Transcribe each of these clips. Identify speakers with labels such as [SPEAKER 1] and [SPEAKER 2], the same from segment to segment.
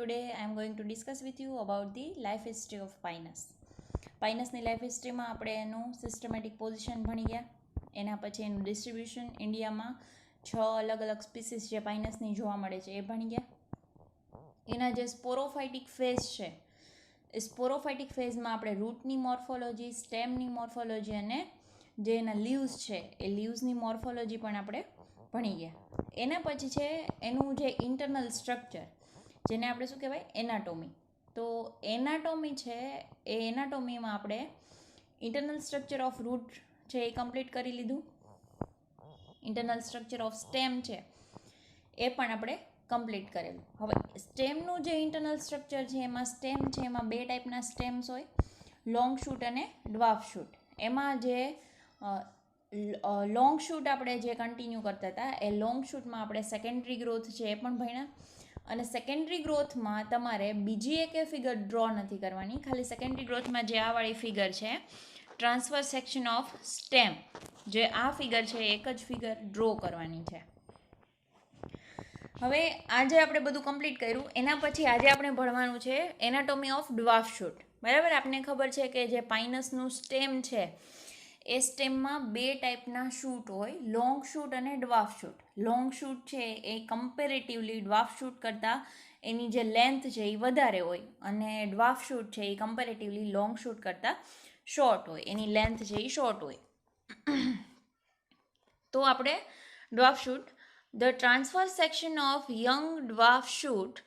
[SPEAKER 1] Today I am going to discuss with you about the life history of Pinus. પાઇનસની life હિસ્ટ્રીમાં આપણે એનું systematic position ભણી ગયા, એના પછી એનું ડિસ્ટ્રીબ્યુશન, ઇન્ડિયામાં 6 અલગ અલગ સ્પીસીસ જે પાઇનસની જોવા મળે છે એ ભણી ગયા. એના જે સ્પોરોફાઇટિક ફેઝ છે એ સ્પોરોફાઇટિક ફેઝમાં આપણે રૂટની મોર્ફોલોજી, સ્ટેમની મોર્ફોલોજી અને જે એના લીવ્સ છે એ લીવ્સની મોર્ફોલોજી પણ આપણે ભણી ગયા. એના પછી છે એનું જે ઇન્ટરનલ સ્ટ્રક્ચર, જેને આપણે શું કહેવાય, એનાટોમી. તો એનાટોમી છે એ એનાટોમીમાં આપણે ઇન્ટરનલ સ્ટ્રક્ચર ઓફ રૂટ છે એ કમ્પ્લીટ કરી લીધું. ઇન્ટરનલ સ્ટ્રક્ચર ઓફ સ્ટેમ છે એ પણ આપણે કમ્પ્લીટ કરેલું. હવે સ્ટેમનું જે ઇન્ટરનલ સ્ટ્રક્ચર છે એમાં સ્ટેમ છે એમાં 2 ટાઈપના સ્ટેમ્સ હોય, લોંગ શૂટ અને ડ્વાર્ફ શૂટ. એમાં જે લોંગ શૂટ આપણે જે કન્ટિન્યુ કરતા હતા એ લોંગ શૂટમાં આપણે સેકન્ડરી ગ્રોથ છે એ પણ ભણ્યા. અને સેકન્ડરી ગ્રોથમાં તમારે બીજી એકે ફિગર ડ્રો નથી કરવાની, ખાલી સેકન્ડરી ગ્રોથમાં જે આ વાળી ફિગર છે ટ્રાન્સફર સેક્શન ઓફ સ્ટેમ, જે આ ફિગર છે એક જ ફિગર ડ્રો કરવાની છે. હવે આજે આપણે બધું કમ્પ્લીટ કર્યું. એના પછી આજે આપણે ભણવાનું છે એનાટોમી ઓફ ડ્વાર્ફ શૂટ. બરાબર, આપને ખબર છે કે જે પાઇનસનું સ્ટેમ છે એ સ્ટેમમાં 2 ટાઈપના શૂટ હોય, લોંગ શૂટ અને ડ્વાર્ફ શૂટ. લોંગ શૂટ છે એ કમ્પેરેટિવલી ડ્વાર્ફ શૂટ કરતાં એની જે લેન્થ છે એ વધારે હોય, અને ડ્વાર્ફ શૂટ છે એ કમ્પેરેટિવલી લોંગ શૂટ કરતાં શોર્ટ હોય, એની લેન્થ છે એ શોર્ટ હોય. તો આપણે dwarf shoot, the transfer section of young dwarf shoot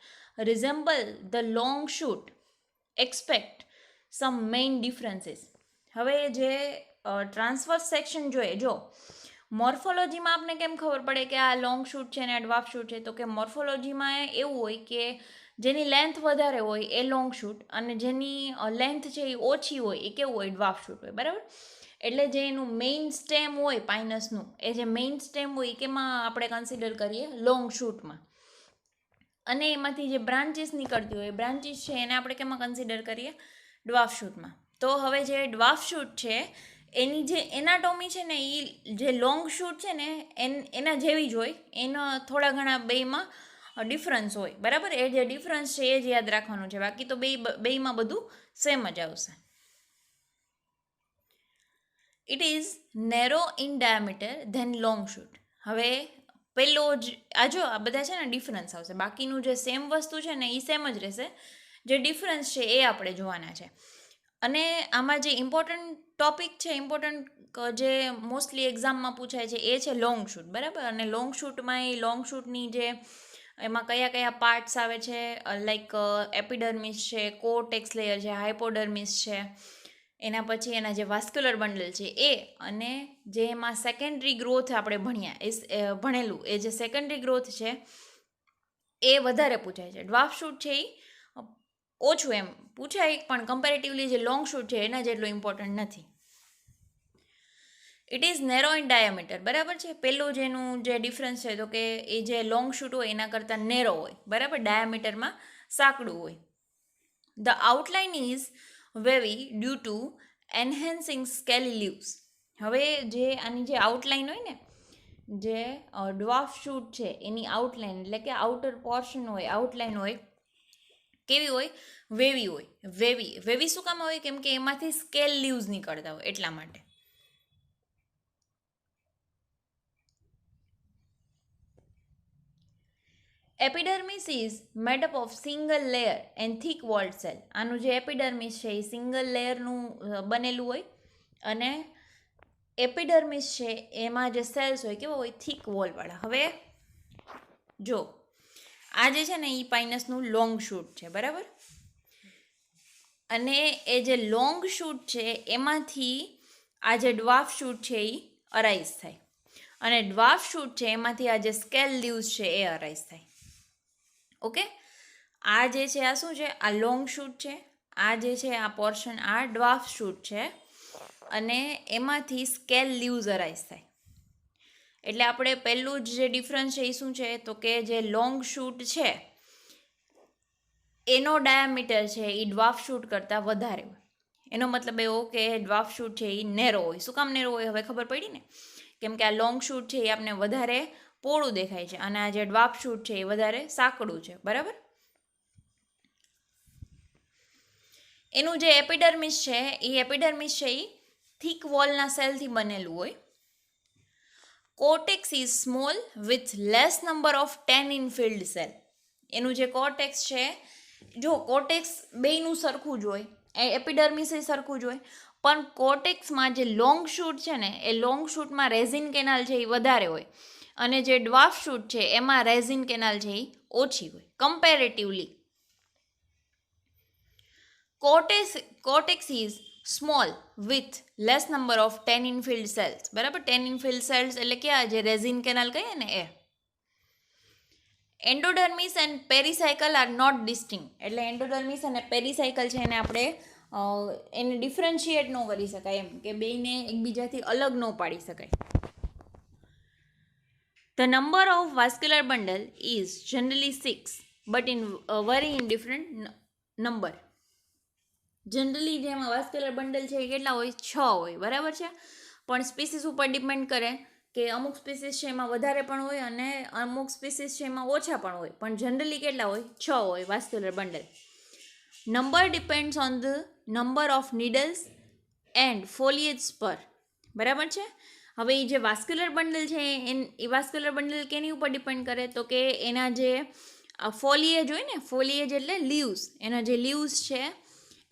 [SPEAKER 1] resemble the long shoot, expect some main differences. હવે જે ટ્રાન્સફર સેક્શન જોઈએ, જો મોર્ફોલોજીમાં આપને કેમ ખબર પડે કે આ લોંગ શૂટ છે ને ડ્વાર્ફ શૂટ છે, તો કે મોર્ફોલોજીમાં એવું હોય કે જેની લેન્થ વધારે હોય એ લોંગ શૂટ, અને જેની લેન્થ છે એ ઓછી હોય એ કેવું હોય, ડ્વાર્ફ શૂટ હોય. બરાબર, એટલે જે એનું મેઇન સ્ટેમ હોય પાઇનસનું, એ જે મેઇન સ્ટેમ હોય એ કેમાં આપણે કન્સિડર કરીએ, લોંગ શૂટમાં. અને એમાંથી જે બ્રાન્ચીસ નીકળતી હોય, બ્રાન્ચીસ છે એને આપણે કેમાં કન્સિડર કરીએ, ડ્વાર્ફ શૂટમાં. તો હવે જે ડ્વાર્ફ શૂટ છે એની જે એનાટોમી છે ને એ જે લોંગ શૂટ છે ને એના જેવી જ હોય, એના થોડા ઘણા બેમાં ડિફરન્સ હોય. બરાબર, એ જે ડિફરન્સ છે એ જ યાદ રાખવાનું છે, બાકી તો બેમાં બધું સેમ જ આવશે. It is narrow in diameter then long shoot. હવે પેલો જ આ બધા છે ને ડિફરન્સ આવશે, બાકીનું જે સેમ વસ્તુ છે ને એ સેમ જ રહેશે, જે ડિફરન્સ છે એ આપણે જોવાના છે. અને આમાં જે ઇમ્પોર્ટન્ટ ટોપિક છે, ઇમ્પોર્ટન્ટ જે મોસ્ટલી એક્ઝામમાં પૂછાય છે એ છે લોંગ શૂટ. બરાબર, અને લોંગ શૂટમાં એ લોંગ શૂટની જે એમાં કયા કયા પાર્ટ્સ આવે છે, લાઈક એપિડર્મિસ છે, કોર્ટેક્સ લેયર છે, હાઇપોડર્મિસ છે, એના પછી એના જે વાસ્ક્યુલર બંડલ છે એ, અને જે એમાં સેકન્ડરી ગ્રોથ આપણે ભણેલું એ જે સેકન્ડરી ગ્રોથ છે એ વધારે પૂછાય છે. ડ્વાર્ફ શૂટ છે એ ઓછું એમ પૂછાય, પણ કમ્પેરેટિવલી જે લોંગ શૂટ છે એના જેટલું ઇમ્પોર્ટન્ટ નથી. It is narrow in diameter. બરાબર છે, પેલું જેનું જે ડિફરન્સ છે તો કે એ જે લોંગ શૂટ હોય એના કરતાં નેરો હોય. બરાબર, ડાયામીટરમાં સાંકડું હોય. The outline is wavy due to enhancing scaly leaves. હવે જે આની જે આઉટલાઇન હોય ને, જે ડ્વાર્ફ શૂટ છે એની આઉટલાઇન એટલે કે આઉટર પોર્શન હોય, આઉટલાઇન હોય, કેવી હોય, વેવી હોય. વેવી શું કામ હોય, કેમ કે એમાંથી સ્કેલ લીવ્સ નીકળતા હોય એટલા માટે. Epidermis is made up of single layer and thick walled cell. આનું જે એપિડર્મિસ છે એ સિંગલ લેયરનું બનેલું હોય, અને એપિડર્મિસ છે એમાં જે સેલ્સ હોય કેવા હોય, થિક વોલવાળા. હવે જો આ જે છે ને એ પાઇનસનું લોંગ શૂટ છે. બરાબર, અને એ જે લોંગ શૂટ છે એમાંથી આ જે ડ્વાર્ફ શૂટ છે એ અરાઇઝ થાય, અને ડ્વાર્ફ શૂટ છે એમાંથી આ જે સ્કેલ લીવ્સ છે એ અરાઇઝ થાય. ઓકે, આ જે છે આ શું છે, આ લોંગ શૂટ છે, આ જે છે આ પોર્શન આ ડ્વાર્ફ શૂટ છે, અને એમાંથી સ્કેલ લીવ્સ અરાઇઝ થાય. એટલે આપણે પહેલું જ જે ડિફરન્સ છે એ શું છે, તો કે જે લોંગ શૂટ છે એનો ડાયામીટર છે એ ડ્વાર્ફ શૂટ કરતાં વધારે હોય. એનો મતલબ એવો કે ડ્વાર્ફ શૂટ છે એ નેરો હોય. શું કામ નેરો હોય, હવે ખબર પડી ને, કેમ કે આ લોંગ શૂટ છે એ આપણે વધારે પોળું દેખાય છે, અને આ જે ડ્વાર્ફ શૂટ છે એ વધારે સાંકડું છે. બરાબર, એનું જે એપિડર્મિસ છે એ થીક વોલના સેલથી બનેલું હોય. Cortex is small with less number of tannin filled cell. એનું જે કોર્ટેક્સ છે, જો કોર્ટેક્સ બેયનું સરખું જ હોય, એપિડર્મિસ એ સરખું જ હોય, પણ કોર્ટેક્સમાં જે લોંગ શૂટ છે ને એ લોંગ શૂટમાં રેઝિન કેનાલ છે એ વધારે હોય, અને જે ડ્વાર્ફ શૂટ છે એમાં રેઝિન કેનાલ છે એ ઓછી હોય comparatively. Cortex is small with less number of tannin filled cells. બરાબર, ટેનિન ફિલ્ડ સેલ્સ એટલે કે જે રેઝિન કેનાલ કહીએ ને એ. Endodermis and pericycle are not distinct. એટલે એન્ડોડર્મિસ અને પેરીસાયકલ છે એને આપણે એને ડિફરન્શિએટ ન કરી શકાય, એમ કે બેયને એકબીજાથી અલગ ન પાડી શકાય. The number of vascular bundle is generally 6, but in very in different number. Generally જેમાં વાસ્ક્યુલર બંડલ છે એ કેટલા હોય? 6 હોય. બરાબર છે, પણ સ્પીસીસ ઉપર ડિપેન્ડ કરે કે અમુક સ્પીસીસ છે એમાં વધારે પણ હોય અને અમુક સ્પીસીસ છે એમાં ઓછા પણ હોય, પણ જનરલી કેટલા હોય? 6 હોય vascular bundle. Number depends on the number of needles and foliage spur. બરાબર છે. હવે એ જે વાસ્ક્યુલર બંડલ છે એ વાસ્ક્યુલર બંડલ કેની ઉપર ડિપેન્ડ કરે? તો કે એના જે ફોલિયેજ હોય ને, ફોલિયેજ એટલે લીવ્સ, એના જે લીવ્સ છે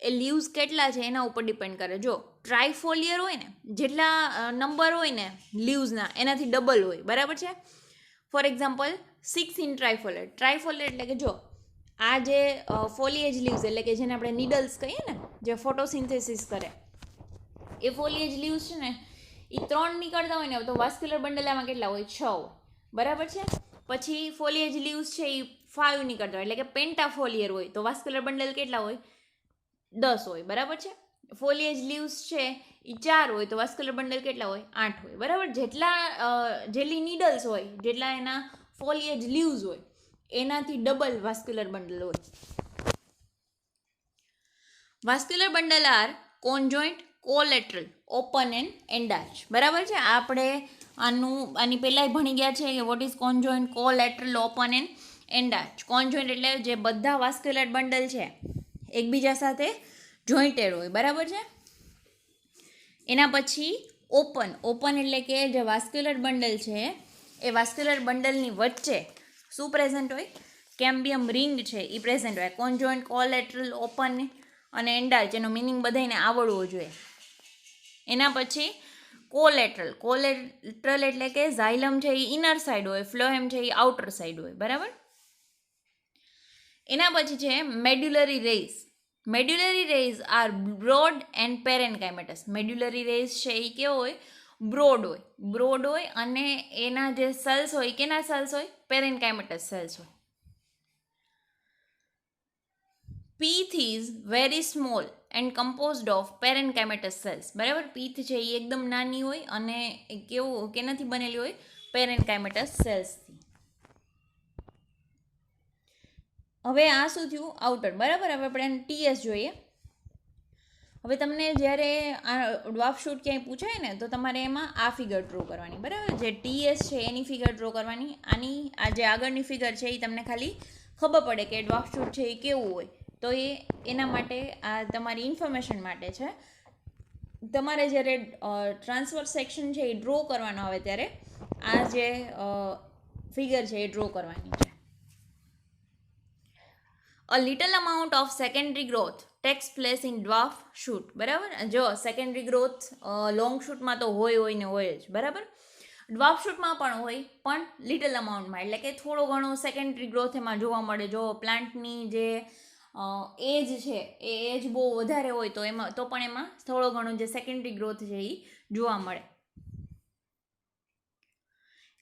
[SPEAKER 1] એ લીવ્સ કેટલા છે એના ઉપર ડિપેન્ડ કરે. જો ટ્રાયફોલિયર હોય ને, જેટલા નંબર હોય ને લીવ્સના એનાથી ડબલ હોય. બરાબર છે. For example 6 in trifoliar. Trifoliar એટલે કે જો આ જે ફોલિયેજ લીવ્સ એટલે કે જેને આપણે નીડલ્સ કહીએ ને, જે ફોટોસિન્થેસિસ કરે, એ ફોલિયેજ લીવ્સ છે ને એ 3 નીકળતા હોય ને, તો વાસ્ક્યુલર બંડલામાં કેટલા હોય? 6 હોય. બરાબર છે. પછી ફોલિયેજ લીવ્સ છે એ 5 નીકળતા હોય, એટલે કે પેન્ટાફોલિયર હોય, તો વાસ્ક્યુલર બંડલ કેટલા હોય? 10 હોય. બરાબર છે. ફોલિયેજ લીવ્સ છે એ 4 હોય, તો વાસ્ક્યુલર બંડલ કેટલા હોય? 8 હોય. બરાબર. જેટલી નીડલ્સ હોય, જેટલા એના ફોલિયેજ લીવ્સ હોય એનાથી ડબલ વાસ્ક્યુલર બંડલ હોય. Vascular bundle are conjoint, collateral, open and endarch. બરાબર છે. આપણે આની પહેલાં ભણી ગયા છે કે what is conjoint, collateral, open and endarch. Conjoint એટલે જે બધા વાસ્ક્યુલર બંડલ છે એકબીજા સાથે જોઈન્ટેડ હોય. બરાબર છે. એના પછી ઓપન એટલે કે જે વાસ્ક્યુલર બંડલ છે એ વાસ્ક્યુલર બંડલની વચ્ચે શું પ્રેઝન્ટ હોય? કેમ્બિયમ રિંગ છે એ પ્રેઝન્ટ હોય. કોન્જોઇન્ટ, કોલેટરલ, ઓપન અને એન્ડાર્ચ એનો મિનિંગ બધાને આવડવો જોઈએ. એના પછી કોલેટરલ એટલે કે ઝાયલમ છે એ ઇનર સાઈડ હોય, ફ્લોએમ છે એ આઉટર સાઈડ હોય. બરાબર. એના પછી છે medullary rays. Medullary rays are broad and parenchymatous. Medullary rays છે એ કેવો હોય? બ્રોડ હોય અને એના જે સેલ્સ હોય કેના સેલ્સ હોય? પેરેન્કાઇમેટસ સેલ્સ હોય. Pith is very small and composed of parenchymatous cells. બરાબર. પીથ છે એ એકદમ નાની હોય અને કેનાથી બનેલી હોય? પેરેન્કાઇમેટસ સેલ્સથી. હવે આ શું થયું? આઉટર. બરાબર. હવે આપણે ટીએસ જોઈએ. હવે તમને જ્યારે આ ડ્વાર્ફ શૂટ ક્યાંય પૂછાય ને તો તમારે એમાં આ ફિગર ડ્રો કરવાની. બરાબર. જે ટીએસ છે એની ફિગર ડ્રો કરવાની. આ જે આગળની ફિગર છે એ તમને ખાલી ખબર પડે કે ડ્વાર્ફ શૂટ છે એ કેવું હોય, તો એના માટે આ તમારી ઇન્ફોર્મેશન માટે છે. તમારે જ્યારે ટ્રાન્સફર સેક્શન છે એ ડ્રો કરવાનો આવે ત્યારે આ જે ફિગર છે એ ડ્રો કરવાની છે. A little amount of secondary growth takes place in dwarf shoot. બરાબર. જો સેકન્ડરી ગ્રોથ લોંગ શૂટમાં તો હોય ને હોય જ. બરાબર. ડ્વાર્ફ શૂટમાં પણ હોય, પણ લિટલ અમાઉન્ટમાં, એટલે કે થોડો ઘણો સેકન્ડરી ગ્રોથ એમાં જોવા મળે. જો પ્લાન્ટની જે એજ છે એ એજ બહુ વધારે હોય તો પણ એમાં થોડો ઘણો જે સેકન્ડરી ગ્રોથ છે એ જોવા મળે.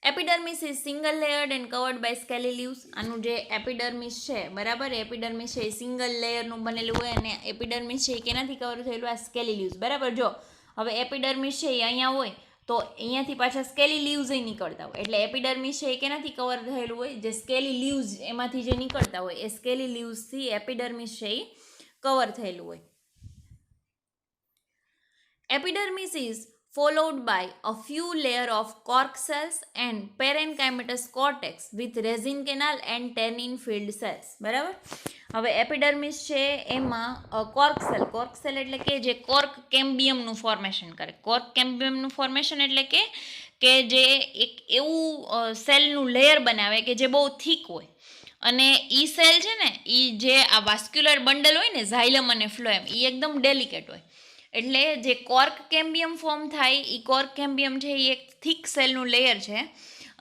[SPEAKER 1] Epidermis is single layered and covered by scaly leaves. આનું જે એપિડર્મિસ છે, બરાબર, એપિડર્મિસ છે એ સિંગલ લેયરનું બનેલું હોય અને એપિડર્મિસ છે એ કેનાથી કવર થયેલું? આ સ્કેલી લીવ્સ. બરાબર. જો હવે એપિડર્મિસ છે એ અહીંયા હોય તો અહીંયાથી પાછા સ્કેલી લીવ્સ નીકળતા હોય, એટલે એપિડર્મિસ છે એ કેનાથી કવર થયેલું હોય? જે સ્કેલી લીવ્સ એમાંથી જે નીકળતા હોય એ સ્કેલી લીવ્સથી એપિડર્મિસ છે એ કવર થયેલું હોય. Epidermis is followed by a few layer of cork cells and parenchymatous cortex with resin canal and tannin filled cells. બરાબર. હવે એપિડર્મિસ છે એમાં કોર્ક સેલ એટલે કે જે કોર્ક કેમ્બિયમનું ફોર્મેશન કરે. કોર્ક કેમ્બિયમનું ફોર્મેશન એટલે કે જે એક એવું સેલનું લેયર બનાવે કે જે બહુ થીક હોય, અને ઈ સેલ છે ને એ જે આ વાસ્ક્યુલર બંડલ હોય ને ઝાયલમ અને ફ્લોએમ એ એકદમ ડેલિકેટ હોય. એટલે જે કોર્ક કેમ્બિયમ ફોર્મ થાય એ કોર્ક કેમ્બિયમ છે એ એક થીક સેલનું લેયર છે,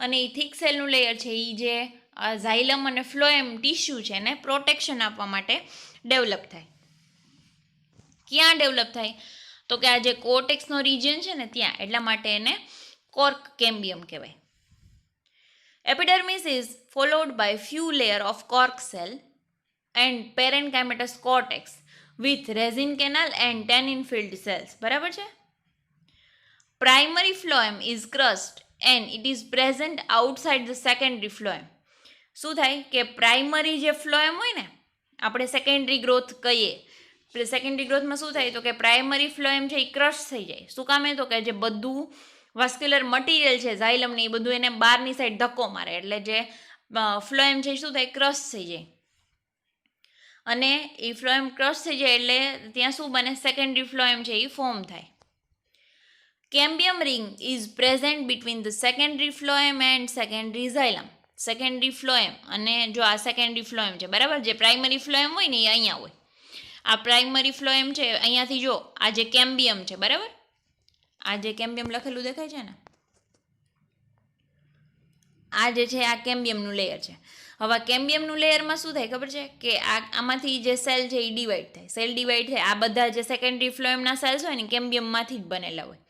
[SPEAKER 1] અને એ થીક સેલનું લેયર છે એ જે ઝાયલમ અને ફ્લોએમ ટીશ્યુ છે એને પ્રોટેક્શન આપવા માટે ડેવલપ થાય. ક્યાં ડેવલપ થાય? તો કે આ જે કોર્ટેક્સનો રિજિયન છે ને ત્યાં, એટલા માટે એને કોર્ક કેમ્બિયમ કહેવાય. Epidermis is followed by few layer of cork cell and parenchymatous cortex with resin canal and tannin filled cells. બરાબર છે? Primary phloem is crushed and it is present outside the secondary phloem. શું થાય કે primary જે phloem હોય ને, આપણે secondary growth કહીએ, સેકન્ડરી ગ્રોથમાં શું થાય તો કે પ્રાઇમરી ફ્લોએમ છે એ ક્રશ થઈ જાય. શું કામે? તો કે જે બધું વાસ્ક્યુલર મટીરિયલ છે ઝાયલમ ને એ બધું એને બહારની સાઈડ ધક્કો મારે, એટલે જે ફ્લોએમ છે શું થાય? ક્રશ થઈ જાય. અને એ ફ્લોએમ ક્રશ થઈ જાય એટલે ત્યાં શું બને? સેકન્ડરી ફ્લોએમ છે એ ફોર્મ થાય. Cambium ring is present between the secondary phloem and secondary xylem. Secondary phloem અને જો આ સેકન્ડરી ફ્લોએમ છે, બરાબર, જે પ્રાઇમરી ફ્લોએમ હોય ને એ અહીંયા હોય. આ પ્રાઇમરી ફ્લોએમ છે અહીંયાથી, જો આ જે કેમ્બિયમ છે, બરાબર, આ જે કેમ્બિયમ લખેલું દેખાય છે ને, આ જે છે આ કેમ્બિયમનું લેયર છે. હવે કેમ્બિયમનું લેયરમાં શું થાય ખબર છે? કે આમાંથી જે સેલ છે એ ડિવાઈડ થાય. સેલ ડિવાઈડ થાય, આ બધા જે સેકન્ડરી ફ્લોએમના સેલ્સ હોય ને કેમ્બિયમમાંથી જ બનેલા હોય.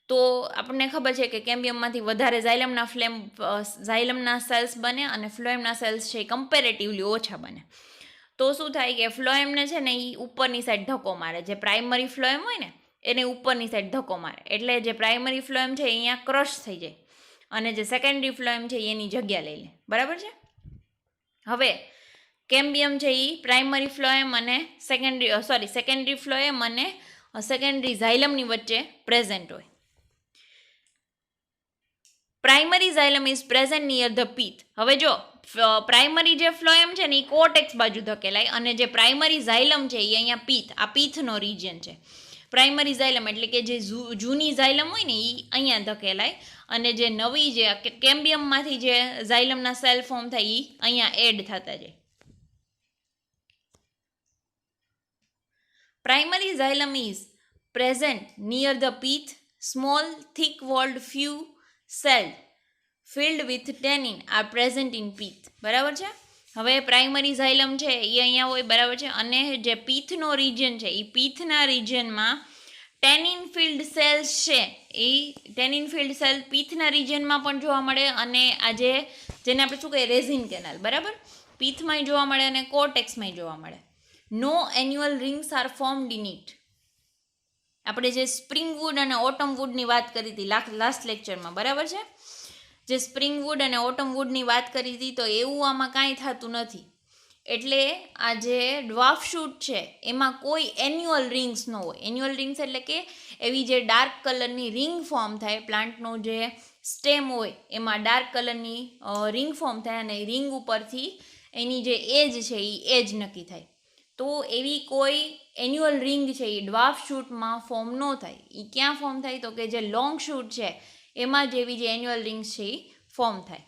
[SPEAKER 1] તો આપણને ખબર છે કે કેમ્બિયમમાંથી વધારે ઝાયલમના સેલ્સ બને અને ફ્લોએમના સેલ્સ છે એ કમ્પેરેટિવલી ઓછા બને. તો શું થાય કે ફ્લોએમને છે ને એ ઉપરની સાઈડ ધક્કો મારે. જે પ્રાઇમરી ફ્લોએમ હોય ને એને ઉપરની સાઈડ ધક્કો મારે, એટલે જે પ્રાઇમરી ફ્લોએમ છે અહીંયા ક્રશ થઈ જાય અને જે સેકન્ડરી ફ્લોએમ છે એની જગ્યા લઈ લે. બરાબર છે? હવે કેમ્બિયમ છે એ પ્રાઇમરી ફ્લોએમ અને સેકન્ડરી ફ્લોએમ અને સેકન્ડરી ઝાયલમની વચ્ચે પ્રેઝન્ટ હોય. Primary ઝાયલમ is present near the pith. હવે જો પ્રાઇમરી જે ફ્લોએમ છે ને એ કોર્ટેક્સ બાજુ ધકેલાય, અને જે પ્રાઇમરી ઝાયલમ છે એ અહીંયા પીથ, આ પીથનો રિજિયન છે. પ્રાઇમરી ઝાયલમ એટલે કે જે જૂની ઝાયલમ હોય ને એ અહીંયા ધકેલાય, અને જે નવી જે કેમ્બિયમમાંથી જે ઝાયલમના સેલ ફોર્મ થાય એ અહીંયા એડ થતા જાય. Primary ઝાયલમ is present near the pith. Small thick walled few cells filled with tannin are present in pith. બરાબર છે? હવે પ્રાઇમરી ઝાયલમ છે એ અહીંયા હોય, બરાબર છે, અને જે પીથનો રિજિયન છે એ પીથના રિજિયનમાં ટેનિન ફિલ્ડ સેલ્સ છે એ ટેનિન ફિલ્ડ સેલ પીથના રિજિયનમાં પણ જોવા મળે, અને આ જેને આપણે શું કહીએ રેઝિન કેનાલ, બરાબર, પીથમાંય જોવા મળે અને કોર્ટેક્સમાંય જોવા મળે. No annual rings are formed in it. આપણે જે સ્પ્રિંગ વુડ અને ઓટમ વુડની વાત કરી હતી લાસ્ટ લેક્ચરમાં, બરાબર છે, જે સ્પ્રિંગ વુડ અને ઓટમ વુડની વાત કરી હતી, તો એવું આમાં કાંઈ થતું નથી. એટલે આ જે ડ્વાર્ફ શૂટ છે એમાં કોઈ એન્યુઅલ રિંગ્સ ન હોય. એન્યુઅલ રિંગ્સ એટલે કે એવી જે ડાર્ક કલરની રિંગ ફોર્મ થાય, પ્લાન્ટનો જે સ્ટેમ હોય એમાં ડાર્ક કલરની રિંગ ફોર્મ થાય, અને રિંગ ઉપરથી એની જે એજ છે એ એજ નક્કી થાય. તો એવી કોઈ એન્યુઅલ રિંગ છે એ ડ્વાર્ફ શૂટમાં ફોર્મ ન થાય. એ ક્યાં ફોર્મ થાય? તો કે જે લોંગ શૂટ છે એમાં જ એવી જે એન્યુઅલ રિંગ્સ છે એ ફોર્મ થાય.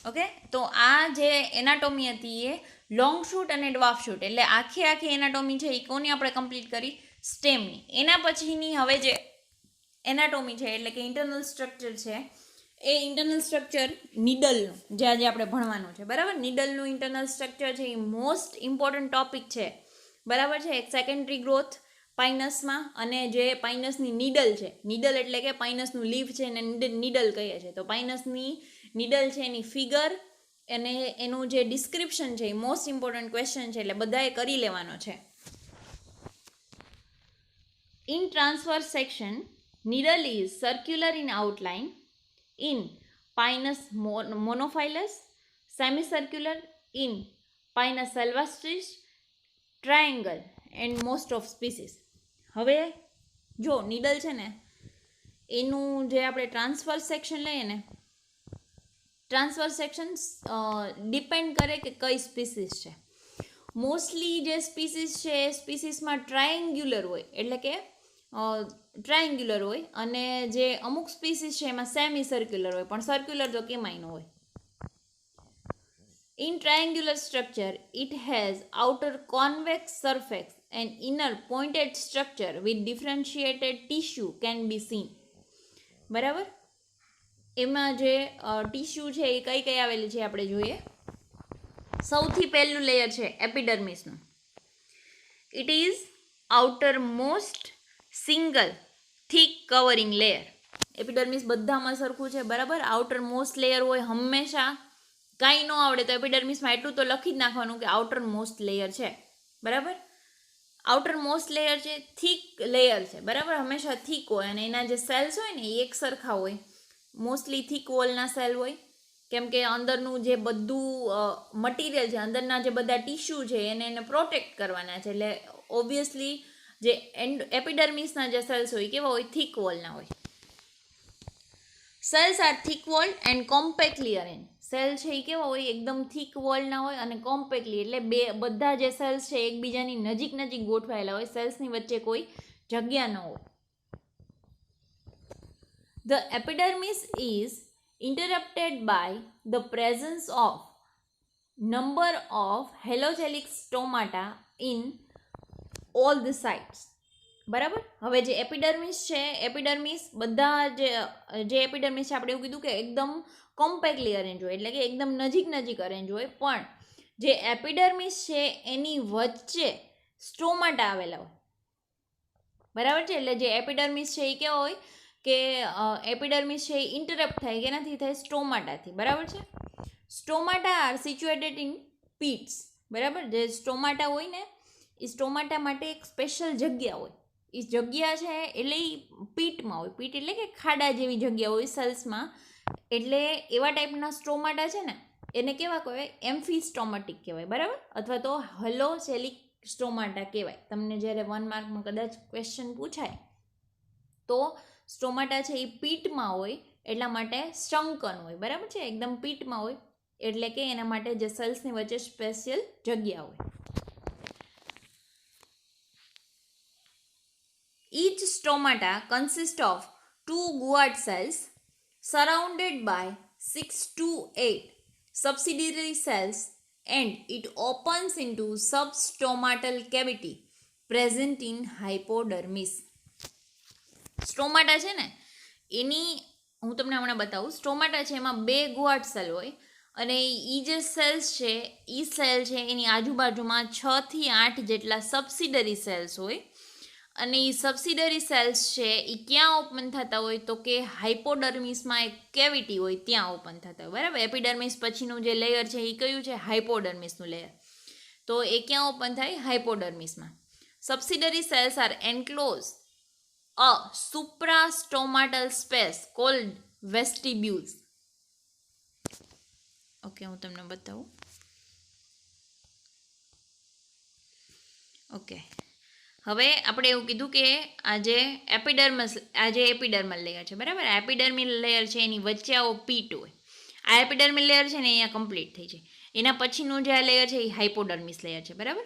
[SPEAKER 1] ઓકે, તો આ જે એનાટોમી હતી એ લોંગ શૂટ અને ડ્વાર્ફ શૂટ, એટલે આખી એનાટોમી છે એ કોની આપણે કમ્પ્લીટ કરી? સ્ટેમની. એના પછીની હવે જે એનાટોમી છે એટલે કે ઇન્ટરનલ સ્ટ્રક્ચર છે, એ ઇન્ટરનલ સ્ટ્રક્ચર નીડલનું જે આજે આપણે ભણવાનું છે, બરાબર. નીડલનું ઇન્ટરનલ સ્ટ્રક્ચર છે એ મોસ્ટ ઇમ્પોર્ટન્ટ ટોપિક છે, બરાબર છે. એક સેકન્ડરી ગ્રોથ પાઇનસમાં, અને જે પાઇનસની નીડલ છે, નીડલ એટલે કે પાઇનસનું લીફ છે એને નીડલ કહીએ છીએ. તો પાઇનસની નીડલ છે એની ફિગર અને એનું જે ડિસ્ક્રિપ્શન છે એ મોસ્ટ ઇમ્પોર્ટન્ટ ક્વેશ્ચન છે, એટલે બધાએ કરી લેવાનો છે. In transverse section, needle is circular in outline in Pinus monophilus, semicircular in Pinus sylvestris, triangle and most of species. હવે જો નીડલ છે ને એનું જે આપણે ટ્રાન્સફર સેક્શન લઈએ ને, ટ્રાન્સફર સેક્શન ડિપેન્ડ કરે કે કઈ સ્પીસીસ છે. મોસ્ટલી જે સ્પીસીસ છે એ સ્પીસીસમાં ટ્રાયેન્ગ્યુલર હોય, એટલે કે ટ્રાયેન્ગ્યુલર હોય, અને જે અમુક સ્પીસીસ છે એમાં સેમી સર્ક્યુલર હોય, પણ સર્ક્યુલર તો કેમાંય ન હોય. In triangular structure, it has outer convex surface and inner pointed structure with differentiated tissue can be seen. બરાબર? એમાં જે ટીશ્યુ છે એ કઈ કઈ આવેલી છે આપણે જોઈએ. સૌથી પહેલું લેયર છે એપિડર્મિસનું. It is outer most single thick covering layer. Epidermis બધામાં સરખું છે, બરાબર. આઉટર મોસ્ટ લેયર હોય હંમેશા. કાંઈ ન આવડે તો એપિડર્મિસમાં એટલું તો લખી જ નાખવાનું કે આઉટર મોસ્ટ લેયર છે, બરાબર. આઉટર મોસ્ટ લેયર છે, થીક લેયર છે, બરાબર. હંમેશા થીક હોય અને એના જે સેલ્સ હોય ને એ એક સરખા હોય. મોસ્ટલી થીક વોલના સેલ હોય, કેમ કે અંદરનું જે બધું મટીરિયલ છે, અંદરના જે બધા ટીશ્યુ છે એને પ્રોટેક્ટ કરવાના છે. એટલે ઓબ્વિયસલી જે એપિડર્મિસના જે સેલ્સ હોય કેવા હોય, થીક વોલના હોય. Cells are thick walled and compactly arrange. Cell છે એ કેવા હોય, એકદમ થીક વોલના હોય અને કોમ્પેક્ટલી, એટલે બધા જે સેલ્સ છે એકબીજાની નજીક નજીક ગોઠવાયેલા હોય. સેલ્સની વચ્ચે કોઈ જગ્યા ન હોય. The epidermis is interrupted by the presence of number of heliocellic stomata in all the sides. બરાબર. હવે જે એપિડર્મિસ છે, એપિડર્મિસ બધા જે એપિડર્મિસ છે આપણે એવું કીધું કે એકદમ કોમ્પેક્ટલી અરેન્જ હોય, એટલે કે એકદમ નજીક નજીક અરેન્જ હોય. પણ જે એપિડર્મિસ છે એની વચ્ચે સ્ટોમાટા આવેલા હોય, બરાબર છે. એટલે જે એપિડર્મિસ છે એ કેવો હોય કે એપિડર્મિસ છે એ ઇન્ટરપ્ટ થાય કે નથી થાય, સ્ટોમાટાથી, બરાબર છે. Stomata are situated in pits, બરાબર. જે સ્ટોમાટા હોય ને એ સ્ટોમાટા માટે એક સ્પેશિયલ જગ્યા હોય. એ જગ્યા છે એટલે એ પીટમાં હોય. પીટ એટલે કે ખાડા જેવી જગ્યા હોય સેલ્સમાં. એટલે એવા ટાઈપના સ્ટોમાટા છે ને એને કેવા કહેવાય, એમ્ફીસ્ટોમેટિક કહેવાય, બરાબર. અથવા તો હલોસેલિક સ્ટોમાટા કહેવાય. તમને જ્યારે 1 માર્કમાં કદાચ ક્વેશ્ચન પૂછાય તો સ્ટોમાટા છે એ પીટમાં હોય એટલા માટે શંકન હોય, બરાબર છે. એકદમ પીટમાં હોય એટલે કે એના માટે જે સેલ્સની વચ્ચે સ્પેશિયલ જગ્યા હોય. Each stomata consists of 2 guard cells surrounded by 6 to 8 subsidiary cells, and it opens into substomatal cavity present in hypodermis. Stomata છે ને એની હું તમને હમણાં બતાવું. સ્ટોમાટા છે એમાં 2 ગુઆર્ડ સેલ હોય અને એ જે સેલ્સ છે એ સેલ છે એની આજુબાજુમાં 6 થી 8 જેટલા સબસિડરી સેલ્સ હોય. અને એ સબસિડરી સેલ્સ છે એ ક્યાં ઓપન થતા હોય તો કે હાઇપોડર્મિસમાં એક કેવિટી હોય ત્યાં ઓપન થતા હોય, બરાબર. એપિડર્મિસ પછીનું જે લેયર છે એ કયું છે, હાઇપોડર્મિસનું લેયર. તો એ ક્યાં ઓપન થાય, હાઇપોડર્મિસમાં. Subsidiary cells are enclose a suprastomatal space called vestibules. Okay, હું તમને બતાવું. ઓકે, હવે આપણે એવું કીધું કે આ જે એપિડર્મલ લેયર છે, બરાબર. એપિડર્મિલ લેયર છે એની વચ્ચે આવો પીટ હોય. આ એપિડર્મિલ લેયર છે ને અહીંયા કમ્પ્લીટ થઈ જાય. એના પછીનું જે આ લેયર છે એ હાઇપોડર્મિસ લેયર છે, બરાબર.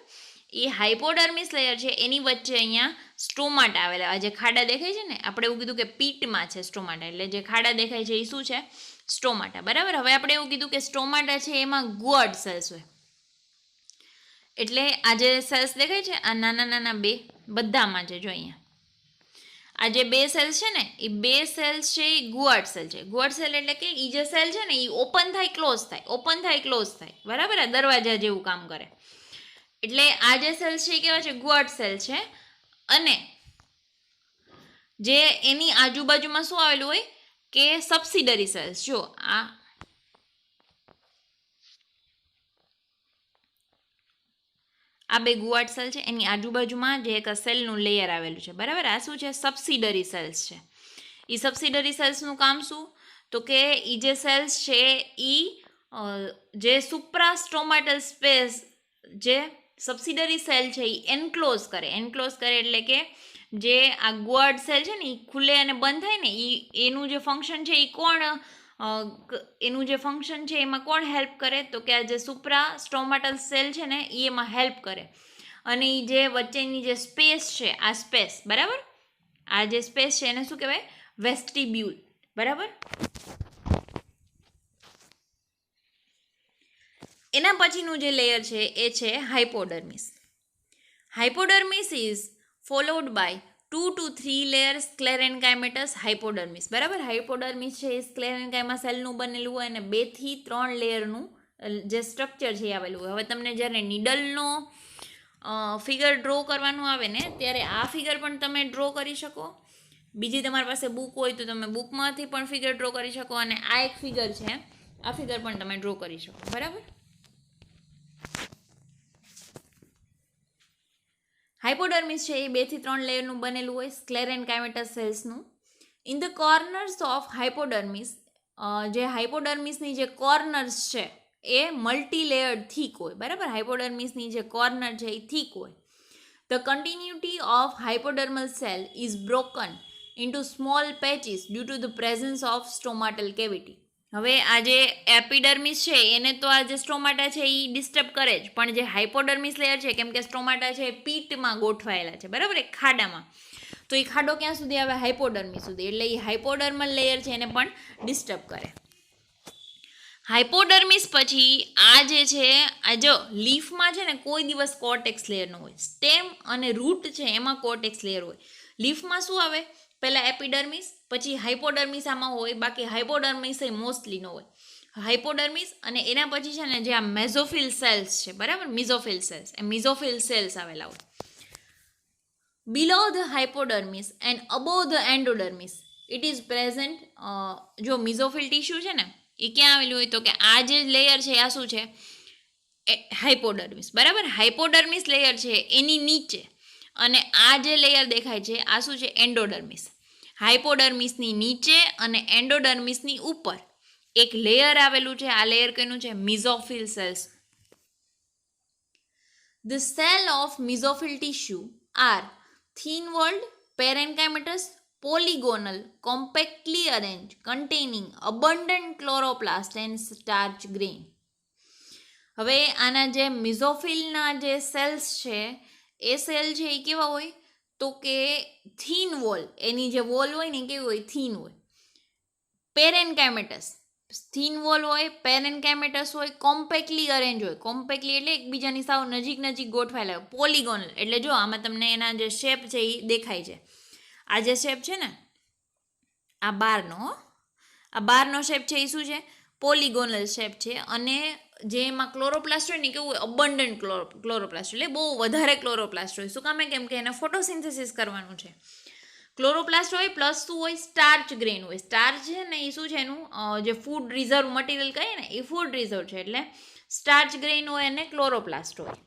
[SPEAKER 1] એ હાઇપોડર્મિસ લેયર છે એની વચ્ચે અહીંયા સ્ટોમાટા આવેલા. આ જે ખાડા દેખાય છે ને, આપણે એવું કીધું કે પીટમાં છે સ્ટોમાટા, એટલે જે ખાડા દેખાય છે એ શું છે, સ્ટોમાટા, બરાબર. હવે આપણે એવું કીધું કે સ્ટોમાટા છે એમાં ગુઆર્ડ સેલ્સ હોય. એટલે આ જે સેલ્સ દેખાય છે આ નાના નાના 2 બધામાં છે. જો અહીંયા આ જે 2 સેલ્સ છે ને એ 2 સેલ્સ છે એ ગુઆર્ડ સેલ છે. ગુઆર્ડ સેલ એટલે કે એ જે સેલ છે ને એ ઓપન થાય ક્લોઝ થાય, ઓપન થાય ક્લોઝ થાય, બરાબર. આ દરવાજા જેવું કામ કરે. એટલે આ જે સેલ્સ છે એ કેવા છે, ગુઆર્ડ સેલ છે. અને જે એની આજુબાજુમાં શું આવેલું હોય કે સબસિડરી સેલ્સ. જો આ 2 ગુઆર્ડ સેલ છે એની આજુબાજુમાં જે એક સેલનું લેયર આવેલું છે, બરાબર. આ શું છે, સબસિડરી સેલ્સ છે. એ સબસિડરી સેલ્સનું કામ શું તો કે એ જે સેલ્સ છે એ જે સુપ્રાસ્ટોમાટલ સ્પેસ જે સબસિડરી સેલ છે એ એન્ક્લોઝ કરે. એન્ક્લોઝ કરે એટલે કે જે આ ગુઆર્ડ સેલ છે ને એ ખુલે અને બંધ થાય ને એનું જે ફંક્શન છે એ કોણ એનું જે ફંક્શન છે એમાં કોણ હેલ્પ કરે, તો કે આ જે સુપ્રા સ્ટોમાટલ સેલ છે ને એ એમાં હેલ્પ કરે. અને એ જે વચ્ચેની જે સ્પેસ છે, આ સ્પેસ, બરાબર, આ જે સ્પેસ છે એને શું કહેવાય? વેસ્ટિબ્યુલ, બરાબર. એના પછીનું જે લેયર છે એ છે hypodermis. Hypodermis is followed by 2 to 3 layer sclerenchymatous hypodermis, બરાબર. હાઇપોડર્મિસ છે એ સ્ક્લેરેન્કાઇમા સેલનું બનેલું હોય અને 2 થી 3 લેયરનું જે સ્ટ્રક્ચર છે એ આવેલું હોય. હવે તમને જ્યારે નીડલનો ફિગર ડ્રો કરવાનું આવે ને ત્યારે આ ફિગર પણ તમે ડ્રો કરી શકો. બીજી તમારી પાસે બુક હોય તો તમે બુકમાંથી પણ ફિગર ડ્રો કરી શકો, અને આ એક ફિગર છે, આ ફિગર પણ તમે ડ્રો કરી શકો, બરાબર. હાઇપોડર્મિસ છે એ 2 થી 3 લેયરનું બનેલું હોય, સ્ક્લેરેન્કાઇમેટસ સેલ્સનું. ઇન ધ કોર્નર્સ ઓફ હાઇપોડર્મિસ, જે હાઇપોડર્મિસની જે કોર્નર્સ છે એ મલ્ટી લેયર્ડ થીક હોય, બરાબર. હાઇપોડર્મિસની જે કોર્નર છે એ થીક હોય. The continuity of hypodermal cell is broken into small patches due to the presence of stomatal cavity. હવે આ જે એપિડર્મિસ છે એને તો આ જે સ્ટોમાટા છે એ ડિસ્ટર્બ કરે જ, પણ જે હાઇપોડર્મિસ લેયર છે, કેમ કે સ્ટોમાટા છે એ પીટમાં ગોઠવાયેલા છે, બરાબર, એક ખાડામાં, તો એ ખાડો ક્યાં સુધી આવે? હાઇપોડર્મિસ સુધી. એટલે એ હાઇપોડર્મલ લેયર છે એને પણ ડિસ્ટર્બ કરે. હાઇપોડર્મિસ પછી આ જે છે, આ જો લીફમાં છે ને કોઈ દિવસ કોર્ટેક્સ લેયર ન હોય. સ્ટેમ અને રૂટ છે એમાં કોર્ટેક્સ લેયર હોય. લીફમાં શું આવે? પહેલાં એપિડર્મિસ, પછી હાઇપોડર્મિસ આમાં હોય, બાકી હાઇપોડર્મિસ એ મોસ્ટલી ન હોય. હાઇપોડર્મિસ અને એના પછી છે ને જે આ મેઝોફિલ સેલ્સ છે, બરાબર, મિઝોફિલ સેલ્સ, એ મિઝોફિલ સેલ્સ આવેલા હોય. Below the hypodermis and above the endodermis it is present. જો મિઝોફિલ ટિશ્યુ છે ને એ ક્યાં આવેલું હોય? તો કે આ જે લેયર છે આ શું છે? હાઇપોડર્મિસ, બરાબર. હાઇપોડર્મિસ લેયર છે એની નીચે, અને આ જે લેયર દેખાય છે આ શું છે? એન્ડોડર્મિસ. હાઇપોડર્મિસની નીચે અને એન્ડોડર્મિસની ઉપર એક લેયર આવેલું છે. આ લેયર કેનું છે? મિઝોફિલ cells. The cell of mesophyll tissue are thin-walled, parenchymatous, polygonal, compactly arranged, containing abundant chloroplast and starch grain. હવે આના જે મિઝોફિલના જે સેલ્સ છે એ સેલ છે એ કેવા હોય? તો કે થીન વોલ, એની જે વોલ હોય ને કેવી હોય? થીન હોય. પેરેન્કાઇમેટસ, થીન વોલ હોય, પેરેન્કાઇમેટસ હોય, કોમ્પેક્ટલી અરેન્જ હોય. કોમ્પેક્ટલી એટલે એકબીજાની સાવ નજીક નજીક ગોઠવાયેલા હોય. પોલિગોનલ એટલે જો આમાં તમને એના જે શેપ છે એ દેખાય છે. આ જે શેપ છે ને આ બારનો શેપ છે એ શું છે? પોલિગોનલ શેપ છે. અને જે એમાં ક્લોરોપ્લાસ્ટ હોય ને કેવું હોય? અબન્ડન્ટ ક્લોરોપ્લાસ્ટ, એટલે બહુ વધારે ક્લોરોપ્લાસ્ટ હોય. શું કામે? કેમ કે એને ફોટોસિન્થેસિસ કરવાનું છે. ક્લોરોપ્લાસ્ટ હોય પ્લસ શું હોય? સ્ટાર્ચ ગ્રેન હોય. સ્ટાર્ચ છે ને એ શું છે? એનું જે ફૂડ રિઝર્વ મટીરિયલ કહીએ ને એ ફૂડ રિઝર્વ છે, એટલે સ્ટાર્ચ ગ્રેન હોય અને ક્લોરોપ્લાસ્ટ હોય.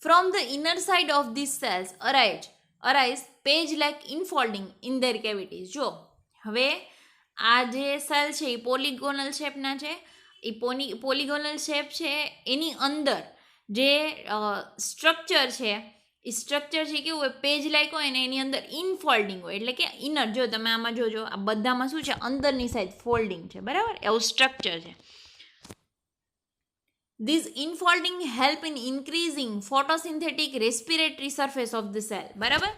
[SPEAKER 1] From the inner side of these cells arise page like infolding in their cavities. જો હવે આ જે સેલ છે એ પોલિગોનલ શેપના છે. એ પોલિગોનલ શેપ છે એની અંદર જે સ્ટ્રક્ચર છે એ સ્ટ્રક્ચર છે કેવું હોય? પેજ લાઈક હોય ને એની અંદર ઇનફોલ્ડિંગ હોય. એટલે કે ઇનર, જો તમે આમાં જોજો આ બધામાં શું છે? અંદરની સાઈડ ફોલ્ડિંગ છે, બરાબર, એવું સ્ટ્રક્ચર છે. This infolding help in increasing photosynthetic respiratory surface of the cell, બરાબર.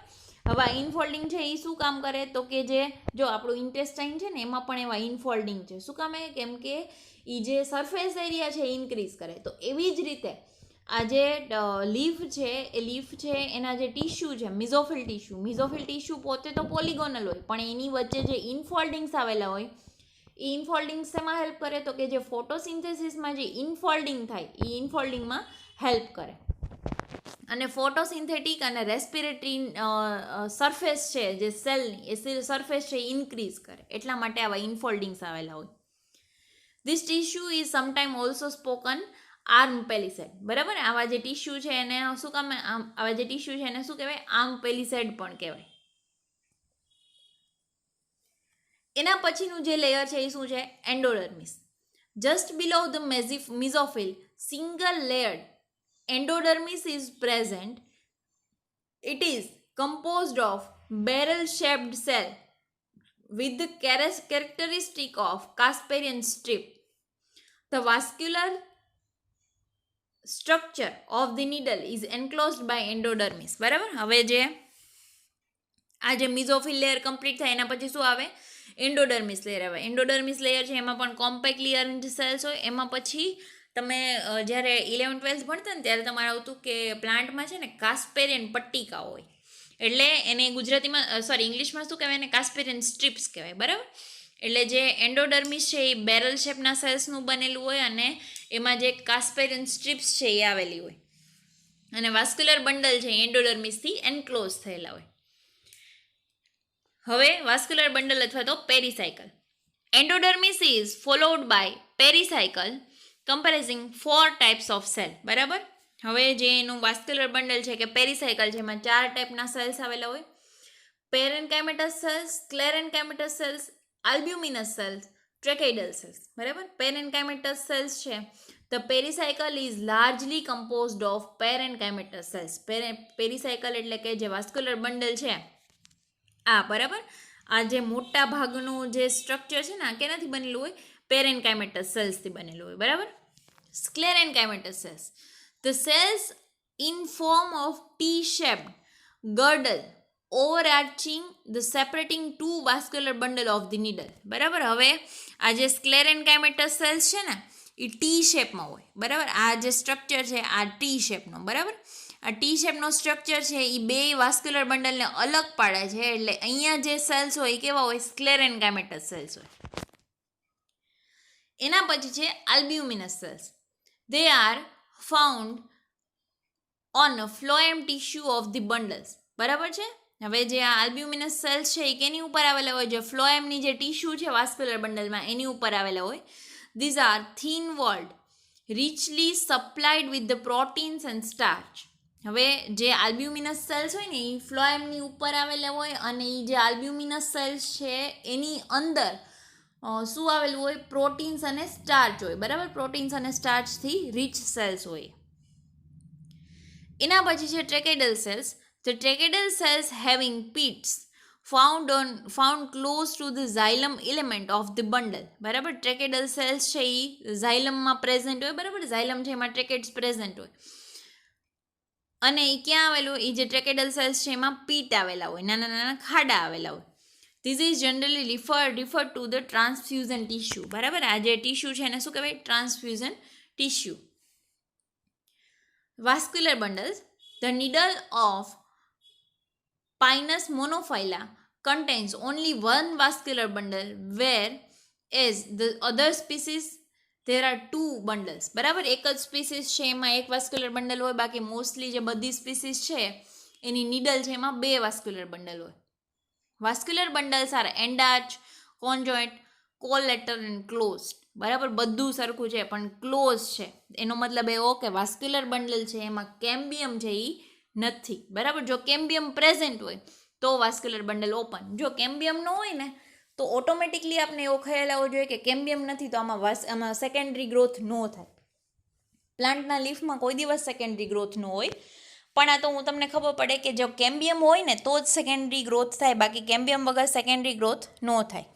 [SPEAKER 1] હવે આ ઇનફોલ્ડિંગ છે એ શું કામ કરે? તો કે જે જો આપણું ઇન્ટેસ્ટાઇન છે ને એમાં પણ એવા ઇનફોલ્ડિંગ છે. શું કામે? કેમ કે એ જે સરફેસ એરિયા છે એ ઇન્ક્રીઝ કરે. તો એવી જ રીતે આ જે લીફ છે એ લીફ છે એના જે ટીશ્યુ છે મિઝોફિલ ટીશ્યુ પોતે તો પોલિગોનલ હોય, પણ એની વચ્ચે જે ઇનફોલ્ડિંગ્સ આવેલા હોય એ ઇનફોલ્ડિંગ શેમાં હેલ્પ કરે? તો કે જે ફોટોસિન્થેસિસમાં જે ઇનફોલ્ડિંગ થાય એ ઇનફોલ્ડિંગમાં હેલ્પ કરે. અને ફોટોસિન્થેટિક અને રેસ્પિરેટરી સરફેસ છે જે સેલની એ સરફેસ છે ઇન્ક્રીઝ કરે, એટલા માટે આવા ઇનફોલ્ડિંગ્સ આવેલા હોય. This tissue is sometime also spoken arm palisade, બરાબર. આવા જે ટીશ્યુ છે એને શું કામ આવા જે ટીશ્યુ છે એને શું કહેવાય? આર્મ પેલિસેડ પણ કહેવાય. એના પછીનું જે લેયર છે એ શું છે? Endodermis. Just below the mesophyll single layered endodermis is present. It is composed of barrel shaped cell with the characteristic of Casparian strip. The vascular structure of the needle is enclosed by endodermis. બરાબર. હવે જે આ જે મિઝોફિલ layer complete થાય એના પછી શું આવે? એન્ડોડર્મિસ લેયર આવે. એન્ડોડર્મિસ લેયર છે એમાં પણ કોમ્પેક્ટલી અરેન્જ સેલ્સ હોય. એમાં પછી તમે જ્યારે 11-12 ભણતા ને ત્યારે તમારે આવતું કે પ્લાન્ટમાં છે ને કાસ્પેરિયન પટ્ટિકા હોય, એટલે એને ગુજરાતીમાં ઇંગ્લિશમાં શું કહેવાય? એને કાસ્પેરિયન સ્ટ્રીપ્સ કહેવાય. બરાબર. એટલે જે એન્ડોડર્મિસ છે એ બેરલ શેપના સેલ્સનું બનેલું હોય અને એમાં જે કાસ્પેરિયન સ્ટ્રીપ્સ છે એ આવેલી હોય, અને વાસ્ક્યુલર બંડલ છે એન્ડોડર્મિસથી એન્ક્લોઝ થયેલા હોય. હવે વાસ્ક્યુલર બંડલ અથવા તો pericycle. Endodermis is followed by pericycle comprising 4 types of cell. બરાબર. હવે જે એનું વાસ્ક્યુલર બંડલ છે કે પેરીસાયકલ છે એમાં 4 ટાઈપના સેલ્સ આવેલા હોય. Parenchymatous cells, sclerenchymatous cells, albuminous cells, tracheidal cells. બરાબર. પેરેન્કાઇમેટસ સેલ્સ છે. The pericycle is largely composed of parenchymatous cells. Pericycle એટલે કે જે વાસ્ક્યુલર બંડલ છે બરાબર, આ જે મોટા ભાગનું જે સ્ટ્રક્ચર છે ને આ કેનાથી બનેલું હોય? પેરેન્કાઇમેટસ સેલ્સથી બનેલું હોય. બરાબર. સ્ક્લેરેન્કાઇમેટસ cells. The cells in form of T-shaped girdle overarching the separating two vascular bundle of the needle. બરાબર. હવે આ જે સ્ક્લેરેન્કાઇમેટસ સેલ્સ છે ને એ ટી શેપમાં હોય. બરાબર. આ જે સ્ટ્રક્ચર છે આ ટી શેપનો. બરાબર. આ ટી શેપનો સ્ટ્રક્ચર છે એ બે વાસ્ક્યુલર બંડલને અલગ પાડે છે. એટલે અહીંયા જે સેલ્સ હોય એ કેવા હોય? સ્ક્લેરેન્કાઇમેટસ સેલ્સ હોય. એના પછી છે આલ્બ્યુમિનસ cells. They are found on phloem tissue of the bundles. બરાબર છે. હવે જે આ આલ્બ્યુમિનસ સેલ્સ છે એ કેની ઉપર આવેલા હોય? જે ફ્લોએમની જે ટીશ્યુ છે વાસ્ક્યુલર બંડલમાં એની ઉપર આવેલા હોય. These are thin-walled, richly supplied with the proteins and starch. હવે જે આલ્બ્યુમિનસ સેલ્સ હોય ને એ ફ્લોએમની ઉપર આવેલા હોય અને એ જે આલ્બ્યુમિનસ સેલ્સ છે એની અંદર શું આવેલું હોય? પ્રોટીન્સ અને સ્ટાર્ચ હોય. બરાબર. પ્રોટીન્સ અને સ્ટાર્ચથી રીચ સેલ્સ હોય. એના પછી છે ટ્રેકેડલ cells. The tracheidal cells having pits found close to the xylem element of the bundle. બરાબર. ટ્રેકેડલ સેલ્સ છે એ ઝાયલમમાં પ્રેઝન્ટ હોય. બરાબર. ઝાયલમ છે એમાં ટ્રેકેડ્સ પ્રેઝન્ટ હોય અને એ ક્યાં આવેલું? એ જે ટ્રેકેડલ સેલ્સ છે એમાં પીટ આવેલા હોય, નાના નાના ખાડા આવેલા હોય. This is generally referred to the transfusion tissue. બરાબર. આ જે ટીશ્યુ છે એને શું કહેવાય? Transfusion tissue. Vascular bundles. The needle of Pinus monophylla contains only one vascular bundle, whereas the other species there are 2 bundles. બરાબર. એક જ સ્પીસીસ છે એમાં એક વાસ્ક્યુલર બંડલ હોય, બાકી મોસ્ટલી જે બધી સ્પીસીસ છે એની નીડલ છે એમાં 2 વાસ્ક્યુલર બંડલ હોય. Vascular bundles are endarch, conjoint, collateral and closed. બરાબર. બધું સરખું છે પણ ક્લોઝ છે. એનો મતલબ એવો કે વાસ્ક્યુલર બંડલ છે એમાં કેમ્બિયમ છે એ નથી. બરાબર. જો કેમ્બિયમ પ્રેઝન્ટ હોય તો વાસ્ક્યુલર બંડલ ઓપન. જો કેમ્બિયમ ન હોય ને તો ઓટોમેટિકલી આપણે એવો ખ્યાલ આવવો જોઈએ કે કેમ્બિયમ નથી તો આમાં સેકન્ડરી ગ્રોથ ન થાય. પ્લાન્ટના લીફમાં કોઈ દિવસ સેકન્ડરી ગ્રોથ ન હોય, પણ આ તો હું તમને ખબર પડે કે જો કેમ્બિયમ હોય ને તો જ સેકન્ડરી ગ્રોથ થાય, બાકી કેમ્બિયમ વગર સેકન્ડરી ગ્રોથ ન થાય.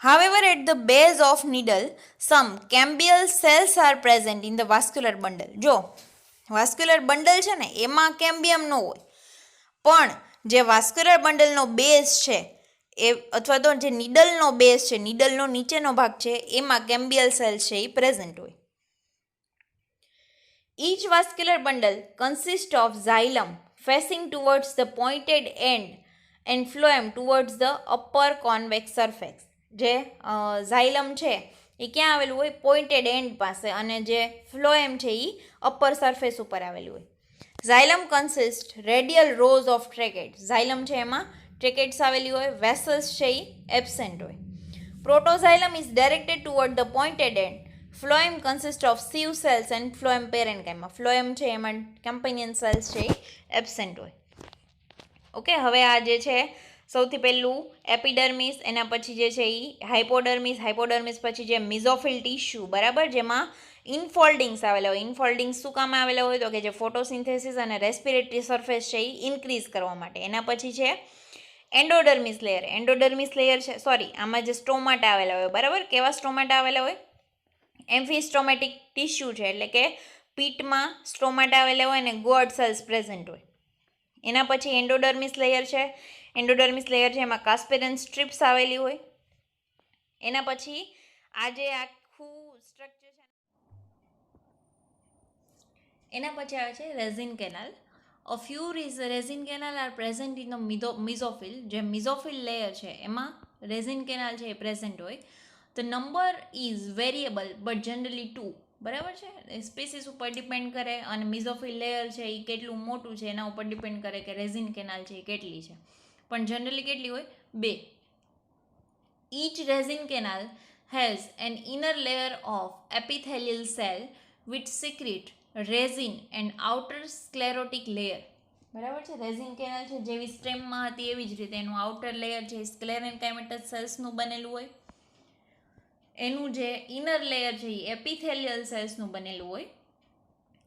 [SPEAKER 1] However, at the base of needle, some cambial cells are present in the vascular bundle. જો વાસ્ક્યુલર બંડલ છે ને એમાં કેમ્બિયમ ન હોય, પણ જે વાસ્ક્યુલર બંડલનો બેઝ છે એ અથવા તો જે નીડલનો બેઝ છે, નીડલનો નીચેનો ભાગ છે એમાં કેમ્બિયલ સેલ્સ છે એ પ્રેઝન્ટ હોય. Each vascular bundle consists of xylem facing towards the pointed end and phloem towards the upper convex surface. જે ઝાયલમ છે એ ક્યાં આવેલું હોય? પોઇન્ટેડ એન્ડ પાસે, અને જે ફ્લોએમ છે એ અપર સરફેસ ઉપર આવેલું હોય. Xylem consist radial rows of tracheid. Xylem છે એમાં ટ્રેકેડ્સ આવેલી હોય. વેસલ્સ છે એ એબસેન્ટ હોય. Protoxylem is directed toward the pointed end. Phloem consist of sieve cells and phloem parenchyma. Phloem છે એમાં કમ્પેનિયન સેલ્સ છે એ એબસેન્ટ હોય. ઓકે. હવે આ જે છે સૌથી પહેલું એપિડર્મિસ, એના પછી જે છે એ હાઇપોડર્મિસ પછી જે મિઝોફિલ ટીશ્યુ. બરાબર. જેમાં ઇનફોલ્ડિંગ્સ આવેલા હોય. ઇનફોલ્ડિંગ્સ શું કામ આવેલા હોય? તો કે જે ફોટોસિન્થેસિસ અને રેસ્પિરેટરી સરફેસ છે એ ઇન્ક્રીઝ કરવા માટે. એના પછી છે એન્ડોડર્મિસ લેયર છે, સોરી, આમાં જે સ્ટોમાટા આવેલા હોય, બરાબર, કેવા સ્ટોમાટા આવેલા હોય? એમ્ફિસ્ટોમેટિક ટિશ્યુ છે, એટલે કે પીટમાં સ્ટોમાટા આવેલા હોય અને ગોડ સેલ્સ પ્રેઝન્ટ હોય. એના પછી એન્ડોડર્મિસ લેયર છે. એન્ડોડર્મિસ લેયર છે એમાં કાસ્પેરન સ્ટ્રિપ્સ આવેલી હોય. એના પછી આ જે આખું સ્ટ્રક્ચર છે એના પછી આવે છે resin canal. A few resin canal are present in the mesophyll. જે mesophyll layer છે એમાં રેઝિન કેનાલ છે એ પ્રેઝન્ટ હોય. The number is variable but generally 2. બરાબર છે, સ્પીસીસ ઉપર ડિપેન્ડ કરે અને મિઝોફિલ લેયર છે એ કેટલું મોટું છે એના ઉપર ડિપેન્ડ કરે કે રેઝિન કેનાલ છે એ કેટલી છે, પણ જનરલી કેટલી હોય? 2. Each resin canal has an inner layer of epithelial cell which secrete resin and outer sclerotic layer. બરાબર છે, રેઝિન કેનાલ છે જેવી સ્ટેમમાં હતી એવી જ રીતે એનું આઉટર લેયર છે સ્ક્લેરેન્કાઇમેટસ સેલ્સનું બનેલું હોય. એનું જે ઇનર લેયર છે એ એપિથેલિયલ સેલ્સનું બનેલું હોય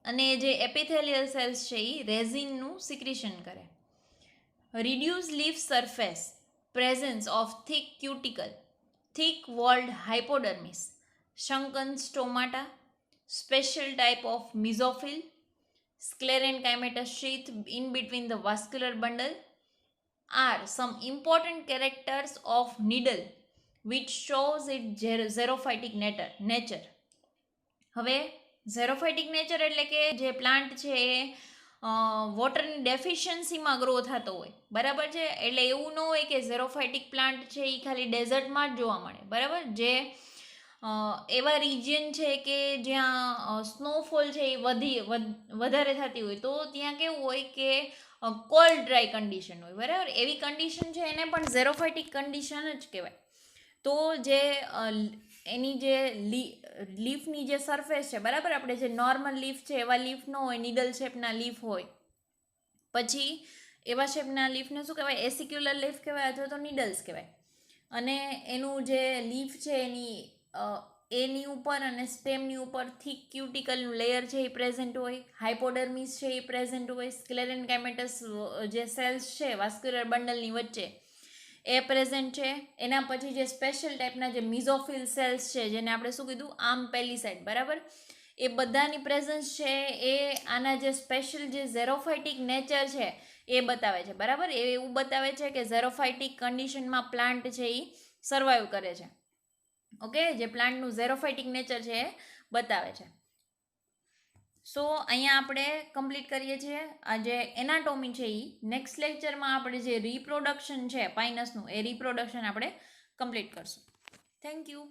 [SPEAKER 1] અને જે એપિથેલિયલ સેલ્સ છે એ રેઝિનનું સિક્રિશન કરે. Reduce leaf surface, presence of thick cuticle, thick walled hypodermis, sunken stomata, special type of mesophyll, sclerenchymatous sheath in between the vascular bundle are some important characters of needle which shows its xerophytic nature. હવે ઝેરોફાઇટિક nature એટલે કે જે plant છે એ વોટરની ડેફિશિયન્સીમાં grow થતો હોય, બરાબર છે, એટલે એવું ન હોય કે ઝેરોફાઇટિક પ્લાન્ટ છે એ ખાલી ડેઝર્ટમાં જ જોવા મળે, બરાબર. જે એવા રિજિયન છે કે જ્યાં સ્નોફોલ છે એ વધારે થતી હોય તો ત્યાં કેવું હોય કે કોલ્ડ ડ્રાય કન્ડિશન હોય, બરાબર. એવી કન્ડિશન છે એને પણ ઝેરોફાઇટિક કન્ડિશન જ કહેવાય. તો જે એની જે લીફની જે સરફેસ છે, બરાબર, આપણે જે નોર્મલ લીફ છે એવા લીફ ન હોય, નીડલ શેપના લીફ હોય. પછી એવા શેપના લીફને શું કહેવાય? એસિક્યુલર લીફ કહેવાય અથવા તો નીડલ્સ કહેવાય. અને એનું જે લીફ છે એની ઉપર અને સ્ટેમની ઉપર થિક ક્યુટિકલનું લેયર છે એ પ્રેઝન્ટ હોય. હાઇપોડર્મિસ છે એ પ્રેઝન્ટ હોય. સ્ક્લેરેન્કાઇમેટસ જે સેલ્સ છે વાસ્ક્યુલર બંડલની વચ્ચે એ પ્રેઝન્ટ છે. એના પછી જે સ્પેશિયલ ટાઈપના જે મિઝોફિલ સેલ્સ છે જેને આપણે શું કીધું? આમ પેલિસાઇડ, બરાબર, એ બધાની પ્રેઝન્સ છે એ આના જે સ્પેશિયલ જે ઝેરોફાઇટિક નેચર છે એ બતાવે છે, બરાબર. એ એવું બતાવે છે કે ઝેરોફાઇટિક કન્ડિશનમાં પ્લાન્ટ છે એ સર્વાઈવ કરે છે. ઓકે, જે પ્લાન્ટનું ઝેરોફાઇટિક નેચર છે એ બતાવે છે. સો અહીંયા આપણે કમ્પ્લીટ કરીએ છીએ આ જે એનાટોમી છે એ. નેક્સ્ટ લેક્ચરમાં આપણે જે રિપ્રોડક્શન છે પાઇનસનું એ રિપ્રોડક્શન આપણે કમ્પ્લીટ કરશું. Thank you.